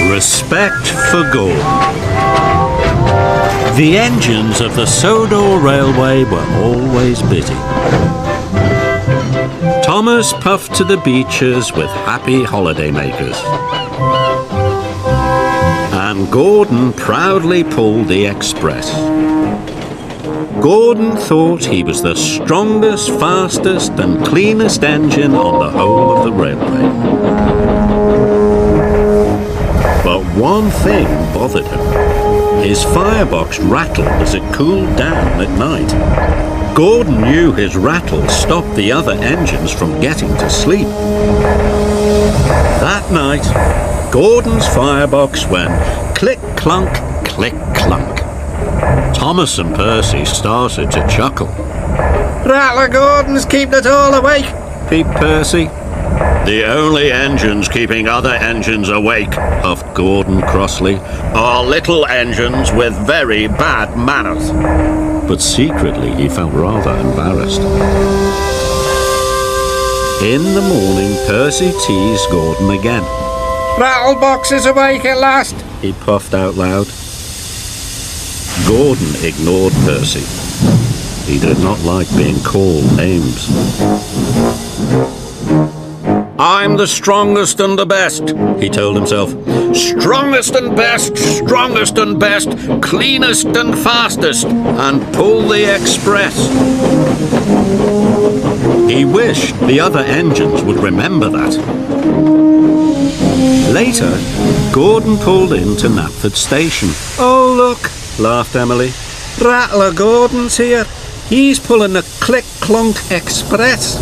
Respect for Gordon. The engines of the Sodor Railway were always busy. Thomas puffed to the beaches with happy holidaymakers. And Gordon proudly pulled the express. Gordon thought he was the strongest, fastest and cleanest engine on the whole of the railway. But one thing bothered him. His firebox rattled as it cooled down at night. Gordon knew his rattle stopped the other engines from getting to sleep. That night, Gordon's firebox went click-clunk, click-clunk. Thomas and Percy started to chuckle. Rattler Gordon's keeping us all awake, peeped Percy. The only engines keeping other engines awake, huffed Gordon crossly, are little engines with very bad manners. But secretly he felt rather embarrassed. In the morning, Percy teased Gordon again. Rattlebox is awake at last, he puffed out loud. Gordon ignored Percy. He did not like being called names. I'm the strongest and the best, he told himself. Strongest and best, cleanest and fastest, and pull the express. He wished the other engines would remember that. Later, Gordon pulled into Knapford Station. Oh, look, laughed Emily. Rattler Gordon's here. He's pulling the click-clunk express.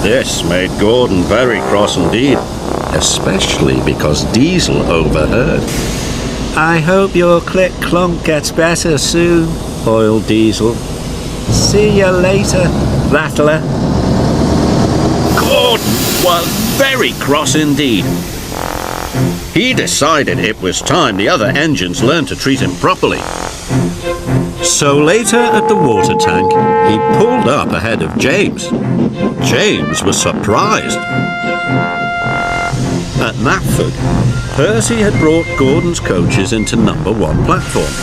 This made Gordon very cross indeed, especially because Diesel overheard. I hope your click-clunk gets better soon, oiled Diesel. See you later, Rattler. Gordon was very cross indeed. He decided it was time the other engines learned to treat him properly. So later at the water tank, he pulled up ahead of James. James was surprised. At Knapford, Percy had brought Gordon's coaches into number 1 platform.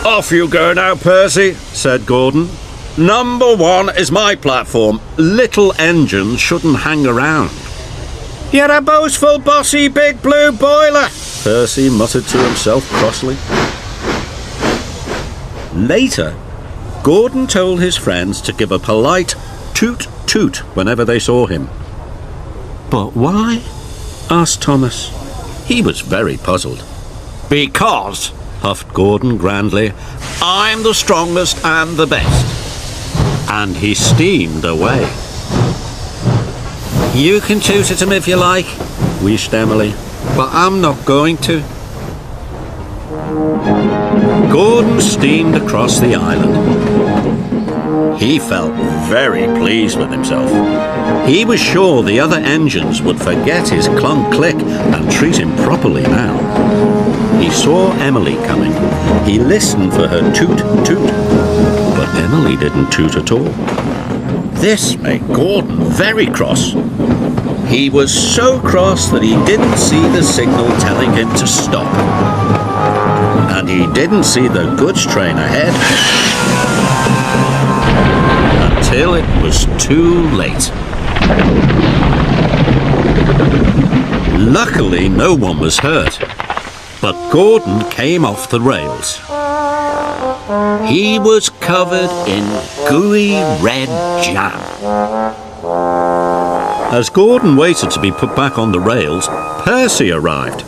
Off you go now, Percy, said Gordon. Number 1 is my platform. Little engines shouldn't hang around. You're a boastful, bossy, big blue boiler, Percy muttered to himself crossly. Later, Gordon told his friends to give a polite toot-toot whenever they saw him. But why? Asked Thomas. He was very puzzled. Because, huffed Gordon grandly, I'm the strongest and the best. And he steamed away. You can toot at him if you like, wished Emily, but I'm not going to. Gordon steamed across the island. He felt very pleased with himself. He was sure the other engines would forget his clunk-click and treat him properly now. He saw Emily coming. He listened for her toot-toot, but Emily didn't toot at all. This made Gordon very cross. He was so cross that he didn't see the signal telling him to stop. And he didn't see the goods train ahead until it was too late. Luckily, no one was hurt, but Gordon came off the rails. He was covered in gooey red jam. As Gordon waited to be put back on the rails, Percy arrived.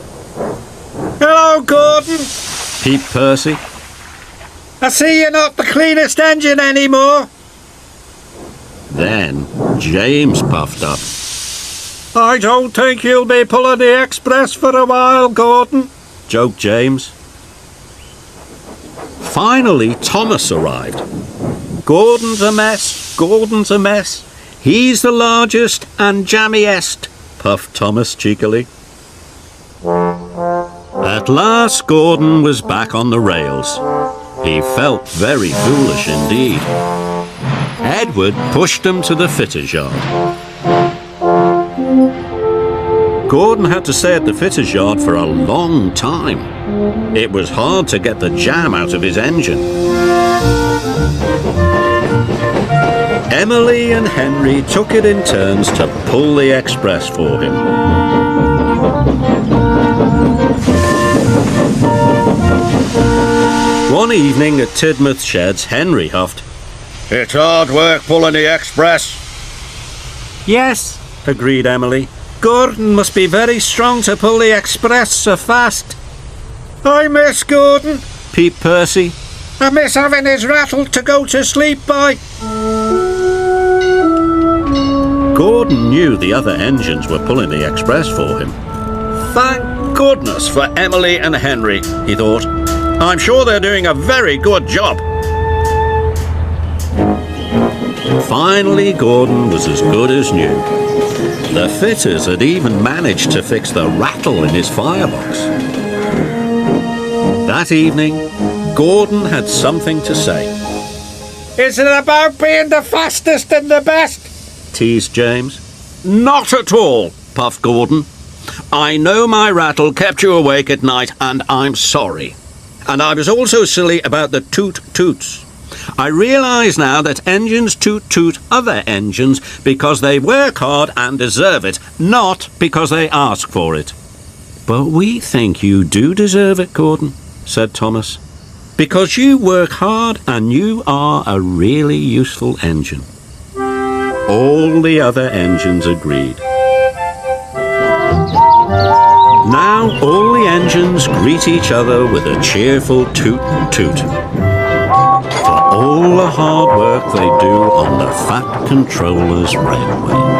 Hello, Gordon, peeped Percy. I see you're not the cleanest engine anymore. Then James puffed up. I don't think you'll be pulling the express for a while, Gordon, joked James. Finally, Thomas arrived. Gordon's a mess, Gordon's a mess. He's the largest and jammiest, puffed Thomas cheekily. At last, Gordon was back on the rails. He felt very foolish indeed. Edward pushed him to the fitter's yard. Gordon had to stay at the fitter's yard for a long time. It was hard to get the jam out of his engine. Emily and Henry took it in turns to pull the express for him. One evening at Tidmouth Sheds, Henry huffed, "It's hard work pulling the express." Yes, agreed Emily. Gordon must be very strong to pull the express so fast. I miss Gordon, peeped Percy. I miss having his rattle to go to sleep by. Gordon knew the other engines were pulling the express for him. Thank goodness for Emily and Henry, he thought. I'm sure they're doing a very good job. Finally, Gordon was as good as new. The fitters had even managed to fix the rattle in his firebox. That evening, Gordon had something to say. Is it about being the fastest and the best? Teased James. Not at all, puffed Gordon. I know my rattle kept you awake at night, and I'm sorry. And I was also silly about the toot-toots. I realise now that engines toot-toot other engines because they work hard and deserve it, not because they ask for it. But we think you do deserve it, Gordon, said Thomas, because you work hard and you are a really useful engine. All the other engines agreed. Now all the engines greet each other with a cheerful toot-toot. For all the hard work they do on the Fat Controller's Railway.